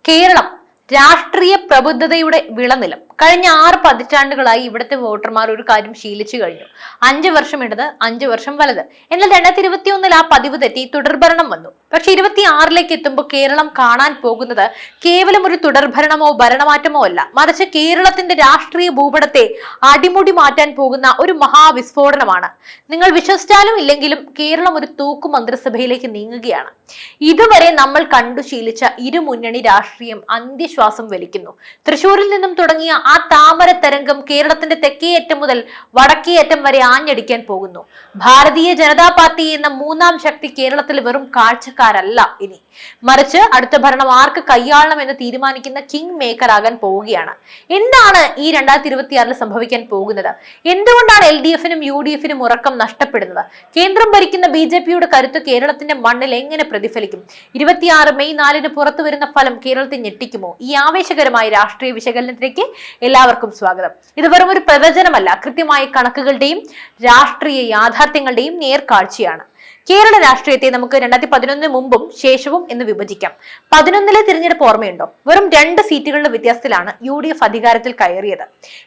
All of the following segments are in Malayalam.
കേരളം രാഷ്ട്രീയ പ്രബുദ്ധതയുടെ വിളനിലം. കഴിഞ്ഞ 6 പതിറ്റാണ്ടുകളായി ഇവിടുത്തെ വോട്ടർമാർ ഒരു കാര്യം ശീലിച്ചു കഴിഞ്ഞു. 5 വർഷം ഇടത്, 5 വർഷം വലത്. എന്നാൽ 2021 ആ പതിവ് തെറ്റി തുടർഭരണം വന്നു. പക്ഷെ 26ലേക്ക് എത്തുമ്പോൾ കേരളം കാണാൻ പോകുന്നത് കേവലം ഒരു തുടർഭരണമോ ഭരണമാറ്റമോ അല്ല, മറിച്ച് കേരളത്തിന്റെ രാഷ്ട്രീയ ഭൂപടത്തെ അടിമുടി മാറ്റാൻ പോകുന്ന ഒരു മഹാവിസ്ഫോടനമാണ്. നിങ്ങൾ വിശ്വസിച്ചാലും ഇല്ലെങ്കിലും കേരളം ഒരു തൂക്കു മന്ത്രിസഭയിലേക്ക് നീങ്ങുകയാണ്. ഇതുവരെ നമ്മൾ കണ്ടു ശീലിച്ച ഇരുമുന്നണി രാഷ്ട്രീയം അന്ത്യശ്വാസം വലിക്കുന്നു. തൃശൂരിൽ നിന്നും തുടങ്ങിയ ആ താമര തരംഗം കേരളത്തിന്റെ തെക്കേയറ്റം മുതൽ വടക്കേയറ്റം വരെ ആഞ്ഞടിക്കാൻ പോകുന്നു. ഭാരതീയ ജനതാ പാർട്ടി എന്ന മൂന്നാം ശക്തി കേരളത്തിൽ വെറും കാഴ്ചക്കാരല്ല ഇനി, മറിച്ച് അടുത്ത ഭരണം ആർക്ക് കൈയാളണം എന്ന് തീരുമാനിക്കുന്ന കിങ് മേക്കർ ആകാൻ പോവുകയാണ്. എന്താണ് ഈ 2026 സംഭവിക്കാൻ പോകുന്നത്? എന്തുകൊണ്ടാണ് LDFനും UDFനും ഉറക്കം നഷ്ടപ്പെടുന്നത്? കേന്ദ്രം ഭരിക്കുന്ന BJPയുടെ കരുത്ത് കേരളത്തിന്റെ മണ്ണിൽ എങ്ങനെ പ്രതിഫലിക്കും? 26 മെയ് 4 പുറത്തു വരുന്ന ഫലം കേരളത്തെ ഞെട്ടിക്കുമോ? ഈ ആവേശകരമായ രാഷ്ട്രീയ വിശകലനത്തിലേക്ക് എല്ലാവർക്കും സ്വാഗതം. ഇത് വെറും ഒരു പ്രവചനമല്ല, കൃത്യമായ കണക്കുകളുടെയും രാഷ്ട്രീയ യാഥാർത്ഥ്യങ്ങളുടെയും നേർക്കാഴ്ചയാണ്. കേരള രാഷ്ട്രീയത്തെ നമുക്ക് 2011 മുമ്പും ശേഷവും എന്ന് വിഭജിക്കാം. 11ലെ തിരഞ്ഞെടുപ്പ് ഓർമ്മയുണ്ടോ? വെറും 2 സീറ്റുകളുടെ വ്യത്യാസത്തിലാണ് UDF അധികാരത്തിൽ കയറിയത്.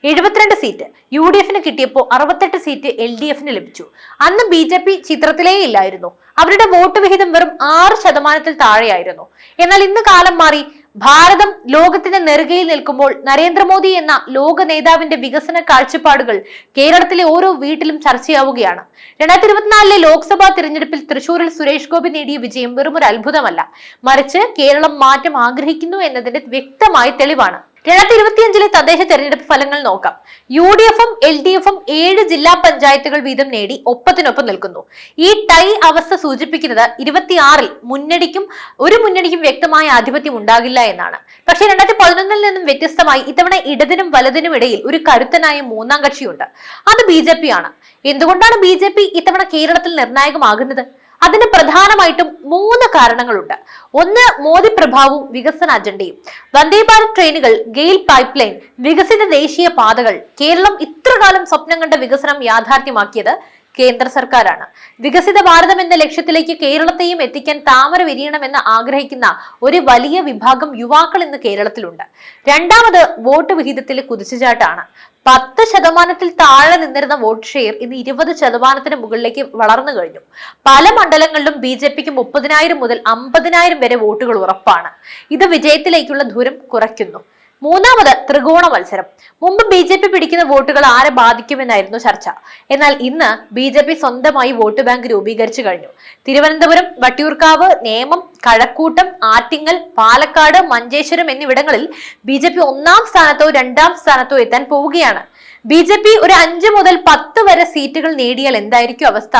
72 സീറ്റ് UDFന് കിട്ടിയപ്പോൾ 68 സീറ്റ് LDFന് ലഭിച്ചു. അന്ന് BJP ചിത്രത്തിലേ ഇല്ലായിരുന്നു. അവരുടെ വോട്ട് വിഹിതം വെറും 6% താഴെയായിരുന്നു. എന്നാൽ ഇന്ന് കാലം മാറി. ഭാരതം ലോകത്തിന്റെ നെറുകയിൽ നിൽക്കുമ്പോൾ നരേന്ദ്രമോദി എന്ന ലോക നേതാവിന്റെ വികസന കാഴ്ചപ്പാടുകൾ കേരളത്തിലെ ഓരോ വീട്ടിലും ചർച്ചയാവുകയാണ്. 2024 ലോക്സഭാ തിരഞ്ഞെടുപ്പിൽ തൃശൂരിൽ സുരേഷ് ഗോപി നേടിയ വിജയം വെറും ഒരു അത്ഭുതമല്ല, മറിച്ച് കേരളം മാറ്റം ആഗ്രഹിക്കുന്നു എന്നതിന്റെ വ്യക്തമായ തെളിവാണ്. 2025 തദ്ദേശ തെരഞ്ഞെടുപ്പ് ഫലങ്ങൾ നോക്കാം. UDFും LDFും 7 ജില്ലാ പഞ്ചായത്തുകൾ വീതം നേടി ഒപ്പത്തിനൊപ്പം നിൽക്കുന്നു. ഈ ടൈ അവസ്ഥ സൂചിപ്പിക്കുന്നത് 26 ഒരു മുന്നണിക്കും വ്യക്തമായ ആധിപത്യം ഉണ്ടാകില്ല എന്നാണ്. പക്ഷെ 2011 നിന്നും വ്യത്യസ്തമായി ഇത്തവണ ഇടതിനും വലതിനും ഇടയിൽ ഒരു കരുത്തനായ മൂന്നാം കക്ഷിയുണ്ട്. അത് BJP ആണ്. എന്തുകൊണ്ടാണ് BJP ഇത്തവണ കേരളത്തിൽ നിർണായകമാകുന്നത്? അതിന് പ്രധാനമായിട്ടും 3 കാരണങ്ങളുണ്ട്. ഒന്ന്, മോദി പ്രഭാവവും വികസന അജണ്ടയും. വന്ദേ ഭാരത് ട്രെയിനുകൾ, ഗെയിൽ പൈപ്പ് ലൈൻ, വികസിത ദേശീയ പാതകൾ. കേരളം ഇത്രകാലം സ്വപ്നം കണ്ട വികസനം യാഥാർത്ഥ്യമാക്കിയത് കേന്ദ്ര സർക്കാരാണ്. വികസിത ഭാരതം എന്ന ലക്ഷ്യത്തിലേക്ക് കേരളത്തെയും എത്തിക്കാൻ താമര വിരിയണമെന്ന് ആഗ്രഹിക്കുന്ന ഒരു വലിയ വിഭാഗം യുവാക്കൾ ഇന്ന് കേരളത്തിലുണ്ട്. രണ്ടാമത്, വോട്ട് വിഹിതത്തിലെ കുതിച്ചുചാട്ടാണ്. 10% താഴെ നിന്നിരുന്ന വോട്ട് ഷെയർ ഇന്ന് 20% മുകളിലേക്ക് വളർന്നു കഴിഞ്ഞു. പല മണ്ഡലങ്ങളിലും BJPക്ക് 30,000 മുതൽ 50,000 വരെ വോട്ടുകൾ ഉറപ്പാണ്. ഇത് വിജയത്തിലേക്കുള്ള ദൂരം കുറയ്ക്കുന്നു. മൂന്നാമത്, ത്രികോണ മത്സരം. മുമ്പ് BJP പിടിക്കുന്ന വോട്ടുകൾ ആരെ ബാധിക്കുമെന്നായിരുന്നു ചർച്ച. എന്നാൽ ഇന്ന് BJP സ്വന്തമായി വോട്ട് ബാങ്ക് രൂപീകരിച്ചു കഴിഞ്ഞു. തിരുവനന്തപുരം, വട്ടിയൂർക്കാവ്, നേമം, കഴക്കൂട്ടം, ആറ്റിങ്ങൽ, പാലക്കാട്, മഞ്ചേശ്വരം എന്നിവിടങ്ങളിൽ BJP 1ാം സ്ഥാനത്തോ 2ാം സ്ഥാനത്തോ എത്താൻ പോവുകയാണ്. BJP ഒരു 5 മുതൽ 10 വരെ സീറ്റുകൾ നേടിയാൽ എന്തായിരിക്കും അവസ്ഥ?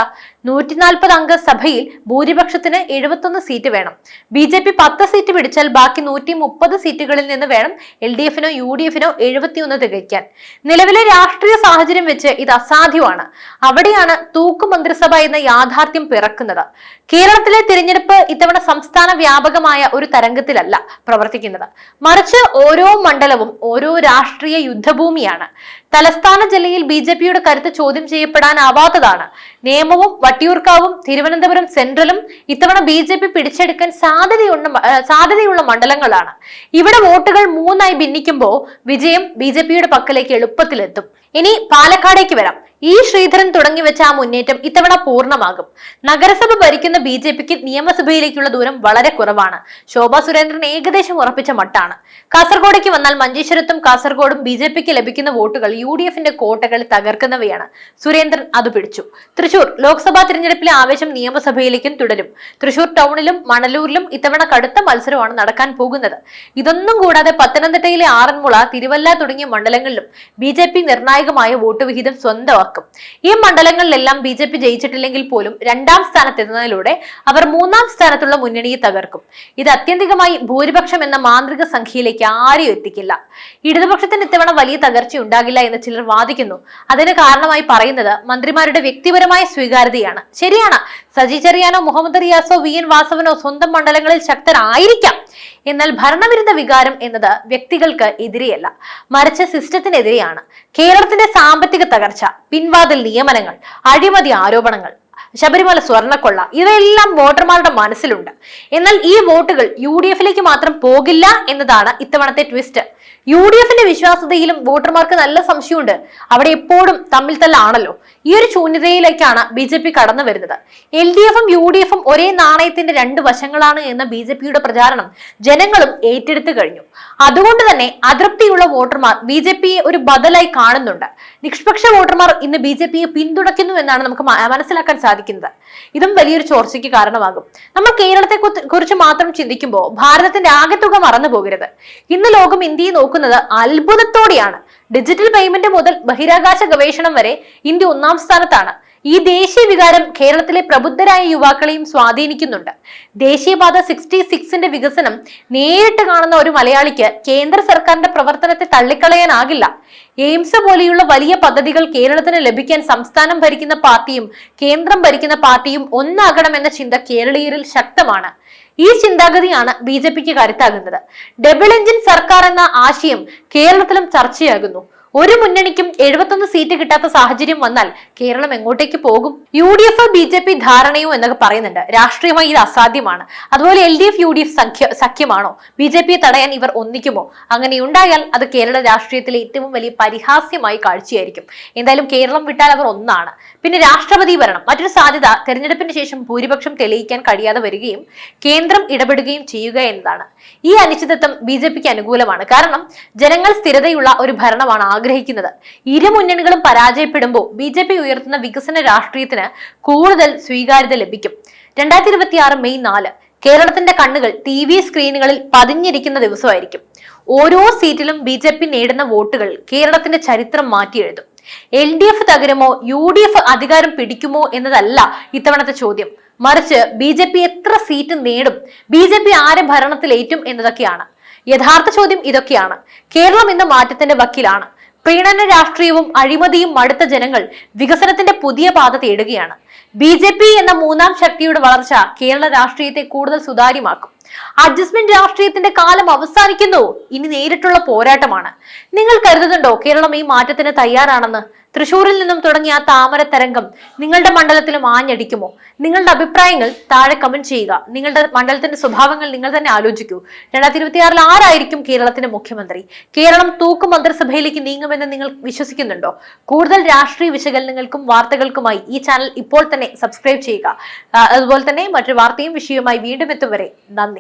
140 അംഗ സഭയിൽ ഭൂരിപക്ഷത്തിന് 71 സീറ്റ് വേണം. BJP 10 സീറ്റ് പിടിച്ചാൽ ബാക്കി 130 സീറ്റുകളിൽ നിന്ന് വേണം LDFനോ UDFനോ 71 തികയ്ക്കാൻ. നിലവിലെ രാഷ്ട്രീയ സാഹചര്യം വെച്ച് ഇത് അസാധ്യമാണ്. അവിടെയാണ് തൂക്കു മന്ത്രിസഭ എന്ന യാഥാർത്ഥ്യം പിറക്കുന്നത്. കേരളത്തിലെ തിരഞ്ഞെടുപ്പ് ഇത്തവണ സംസ്ഥാന വ്യാപകമായ ഒരു തരംഗത്തിലല്ല പ്രവർത്തിക്കുന്നത്, മറിച്ച് ഓരോ മണ്ഡലവും ഓരോ രാഷ്ട്രീയ യുദ്ധഭൂമിയാണ്. തലസ്ഥാന ജില്ലയിൽ BJPയുടെ കരുത്ത് ചോദ്യം ചെയ്യപ്പെടാനാവാത്തതാണ്. നിയമവും വട്ടിയൂർക്കാവും തിരുവനന്തപുരം സെൻട്രലും ഇത്തവണ BJP പിടിച്ചെടുക്കാൻ സാധ്യതയുള്ള മണ്ഡലങ്ങളാണ്. ഇവിടെ വോട്ടുകൾ 3ആയി ഭിന്നിക്കുമ്പോൾ വിജയം BJPയുടെ പക്കലേക്ക് എളുപ്പത്തിലെത്തും. ഇനി പാലക്കാടേക്ക് വരാം. ശ്രീധരൻ തുടങ്ങി വെച്ച ആ മുന്നേറ്റം ഇത്തവണ പൂർണ്ണമാകും. നഗരസഭ ഭരിക്കുന്ന BJPക്ക് നിയമസഭയിലേക്കുള്ള ദൂരം വളരെ കുറവാണ്. ശോഭാ സുരേന്ദ്രൻ ഏകദേശം ഉറപ്പിച്ച മട്ടാണ്. കാസർഗോഡേക്ക് വന്നാൽ മഞ്ചേശ്വരത്തും കാസർഗോഡും BJPക്ക് ലഭിക്കുന്ന വോട്ടുകൾ UDFന്റെ കോട്ടകൾ തകർക്കുന്നവയാണ്. സുരേന്ദ്രൻ അത് പിടിച്ചു. തൃശൂർ ലോക്സഭാ തിരഞ്ഞെടുപ്പിലെ ആവേശം നിയമസഭയിലേക്കും തുടരും. തൃശൂർ ടൗണിലും മണലൂരിലും ഇത്തവണ കടുത്ത മത്സരമാണ് നടക്കാൻ പോകുന്നത്. ഇതൊന്നും കൂടാതെ പത്തനംതിട്ടയിലെ ആറന്മുള, തിരുവല്ല തുടങ്ങിയ മണ്ഡലങ്ങളിലും BJP നിർണായകമായ വോട്ട് വിഹിതം സ്വന്തമാക്കും. ഈ മണ്ഡലങ്ങളിലെല്ലാം BJP ജയിച്ചിട്ടില്ലെങ്കിൽ പോലും 2ാം സ്ഥാനത്തെത്തുന്നതിലൂടെ അവർ 3ാം സ്ഥാനത്തുള്ള മുന്നണിയെ തകർക്കും. ഇത് അത്യന്തികമായി ഭൂരിപക്ഷം എന്ന മാന്ത്രിക സംഖ്യയിലേക്ക് ആരെയും എത്തിക്കില്ല. ഇടതുപക്ഷത്തിന് ഇത്തവണ വലിയ തകർച്ച ഉണ്ടാകില്ല എന്ന് ചിലർ വാദിക്കുന്നു. അതിന് കാരണമായി പറയുന്നത് മന്ത്രിമാരുടെ വ്യക്തിപരമായ സ്വീകാര്യതയാണ്. ശരിയാണ്, സജി ചെറിയാനോ മുഹമ്മദ് റിയാസോ VN വാസവനോ സ്വന്തം മണ്ഡലങ്ങളിൽ ശക്തരായിരിക്കാം. എന്നാൽ ഭരണവിരുദ്ധ വികാരം എന്നത് വ്യക്തികൾക്ക് എതിരെയല്ല, മറിച്ച് സിസ്റ്റത്തിനെതിരെയാണ്. കേരളത്തിന്റെ സാമ്പത്തിക തകർച്ച, പിൻവാതിൽ നിയമനങ്ങൾ, അഴിമതി ആരോപണങ്ങൾ, ശബരിമല സ്വർണ്ണക്കൊള്ള, ഇവയെല്ലാം വോട്ടർമാരുടെ മനസ്സിലുണ്ട്. എന്നാൽ ഈ വോട്ടുകൾ UDF-ലേക്ക് മാത്രം പോകില്ല എന്നതാണ് ഇത്തവണത്തെ ട്വിസ്റ്റ്. UDF-ന്റെ വിശ്വാസ്യതയിലും വോട്ടർമാർക്ക് നല്ല സംശയമുണ്ട്. അവിടെ എപ്പോഴും തമ്മിൽ തല്ലാണല്ലോ. ഈ ഒരു ശൂന്യതയിലേക്കാണ് BJP കടന്നു വരുന്നത്. LDF-ഉം UDF-ഉം ഒരേ നാണയത്തിന്റെ രണ്ട് വശങ്ങളാണ് എന്ന BJPയുടെ പ്രചാരണം ജനങ്ങളും ഏറ്റെടുത്തു കഴിഞ്ഞു. അതുകൊണ്ട് തന്നെ അതൃപ്തിയുള്ള വോട്ടർമാർ BJPയെ ഒരു ബദലായി കാണുന്നുണ്ട്. നിഷ്പക്ഷ വോട്ടർമാർ ഇന്ന് BJPയെ പിന്തുണയ്ക്കുന്നു എന്നാണ് നമുക്ക് മനസ്സിലാക്കാൻ സാധിക്കുന്നത്. ഇതും വലിയൊരു ചോർച്ചയ്ക്ക് കാരണമാകും. നമ്മൾ കേരളത്തെ കുറിച്ച് മാത്രം ചിന്തിക്കുമ്പോൾ ഭാരതത്തിന്റെ ആകെത്തുക മറന്നു പോകരുത്. ഇന്ന് ലോകം ഇന്ത്യയെ നോക്കുന്നത് അത്ഭുതത്തോടെയാണ്. ഡിജിറ്റൽ പേയ്മെന്റ് മുതൽ ബഹിരാകാശ ഗവേഷണം വരെ ഇന്ത്യ ഒന്നാം സ്ഥാനത്താണ്. ഈ ദേശീയ വികാരം കേരളത്തിലെ പ്രബുദ്ധരായ യുവാക്കളെയും സ്വാധീനിക്കുന്നുണ്ട്. ദേശീയപാത 66ന്റെ വികസനം നേരിട്ട് കാണുന്ന ഒരു മലയാളിക്ക് കേന്ദ്ര സർക്കാരിന്റെ പ്രവർത്തനത്തെ തള്ളിക്കളയാനാകില്ല. എയിംസ് പോലെയുള്ള വലിയ പദ്ധതികൾ കേരളത്തിന് ലഭിക്കാൻ സംസ്ഥാനം ഭരിക്കുന്ന പാർട്ടിയും കേന്ദ്രം ഭരിക്കുന്ന പാർട്ടിയും ഒന്നാകണമെന്ന ചിന്ത കേരളീയരിൽ ശക്തമാണ്. ഈ ചിന്താഗതിയാണ് BJPക്ക് കരുത്താകുന്നത്. ഡബിൾ എഞ്ചിൻ സർക്കാർ എന്ന ആശയം കേരളത്തിലും ചർച്ചയാകുന്നു. ഒരു മുന്നണിക്കും 71 സീറ്റ് കിട്ടാത്ത സാഹചര്യം വന്നാൽ കേരളം എങ്ങോട്ടേക്ക് പോകും? UDF BJP ധാരണയോ എന്നൊക്കെ പറയുന്നുണ്ട്. രാഷ്ട്രീയമായി ഇത് അസാധ്യമാണ്. അതുപോലെ LDF UDF സഖ്യമാണോ? BJPയെ തടയാൻ ഇവർ ഒന്നിക്കുമോ? അങ്ങനെയുണ്ടായാൽ അത് കേരള രാഷ്ട്രീയത്തിലെ ഏറ്റവും വലിയ പരിഹാസ്യമായി കാഴ്ചയായിരിക്കും. എന്തായാലും കേരളം വിട്ടാൽ അവർ ഒന്നാണ്. പിന്നെ രാഷ്ട്രപതി ഭരണം മറ്റൊരു സാധ്യത. തെരഞ്ഞെടുപ്പിന് ശേഷം ഭൂരിപക്ഷം തെളിയിക്കാൻ കഴിയാതെ വരികയും കേന്ദ്രം ഇടപെടുകയും ചെയ്യുക എന്നതാണ്. ഈ അനിശ്ചിതത്വം BJPക്ക് അനുകൂലമാണ്. കാരണം ജനങ്ങൾ സ്ഥിരതയുള്ള ഒരു ഭരണമാണ് ആഗ്രഹിക്കുന്നത്. ഇരു മുന്നണികളും പരാജയപ്പെടുമ്പോൾ BJP ഉയർത്തുന്ന വികസന രാഷ്ട്രീയത്തിന് കൂടുതൽ സ്വീകാര്യത ലഭിക്കും. 2026 മെയ് 4 കേരളത്തിന്റെ കണ്ണുകൾ TV സ്ക്രീനുകളിൽ പതിഞ്ഞിരിക്കുന്ന ദിവസമായിരിക്കും. ഓരോ സീറ്റിലും BJP നേടുന്ന വോട്ടുകൾ കേരളത്തിന്റെ ചരിത്രം മാറ്റിയെഴുതും. LDF തകരുമോ UDF അധികാരം പിടിക്കുമോ എന്നതല്ല ഇത്തവണത്തെ ചോദ്യം. മറിച്ച് BJP എത്ര സീറ്റ് നേടും, BJP ആരെ ഭരണത്തിലേറ്റും എന്നതൊക്കെയാണ്. യഥാർത്ഥ ചോദ്യം ഇതൊക്കെയാണ്. കേരളം ഇന്ന് മാറ്റത്തിന്റെ വക്കിലാണ്. പ്രീണന രാഷ്ട്രീയവും അഴിമതിയും മടുത്ത ജനങ്ങൾ വികസനത്തിന്റെ പുതിയ പാത തേടുകയാണ്. BJP എന്ന മൂന്നാം ശക്തിയുടെ വളർച്ച കേരള രാഷ്ട്രീയത്തെ കൂടുതൽ സുതാര്യമാക്കും. അഡ്ജസ്റ്റ്മെന്റ് രാഷ്ട്രീയത്തിന്റെ കാലം അവസാനിക്കുന്നു. ഇനി നേരിട്ടുള്ള പോരാട്ടമാണ്. നിങ്ങൾ കരുതുന്നുണ്ടോ കേരളം ഈ മാറ്റത്തിന് തയ്യാറാണെന്ന്? തൃശ്ശൂരിൽ നിന്നും തുടങ്ങിയ ആ താമര തരംഗം നിങ്ങളുടെ മണ്ഡലത്തിലും ആഞ്ഞടിക്കുമോ? നിങ്ങളുടെ അഭിപ്രായങ്ങൾ താഴെ കമന്റ് ചെയ്യുക. നിങ്ങളുടെ മണ്ഡലത്തിന്റെ സ്വഭാവങ്ങൾ നിങ്ങൾ തന്നെ ആലോചിക്കൂ. 2026 ആരായിരിക്കും കേരളത്തിന്റെ മുഖ്യമന്ത്രി? കേരളം തൂക്ക് മന്ത്രിസഭയിലേക്ക് നീങ്ങുമെന്ന് നിങ്ങൾ വിശ്വസിക്കുന്നുണ്ടോ? കൂടുതൽ രാഷ്ട്രീയ വിശകലനങ്ങൾക്കും വാർത്തകൾക്കുമായി ഈ ചാനൽ ഇപ്പോൾ തന്നെ സബ്സ്ക്രൈബ് ചെയ്യുക. അതുപോലെ തന്നെ മറ്റൊരു വാർത്തയും വിഷയവുമായി വീണ്ടും എത്തും വരെ നന്ദി.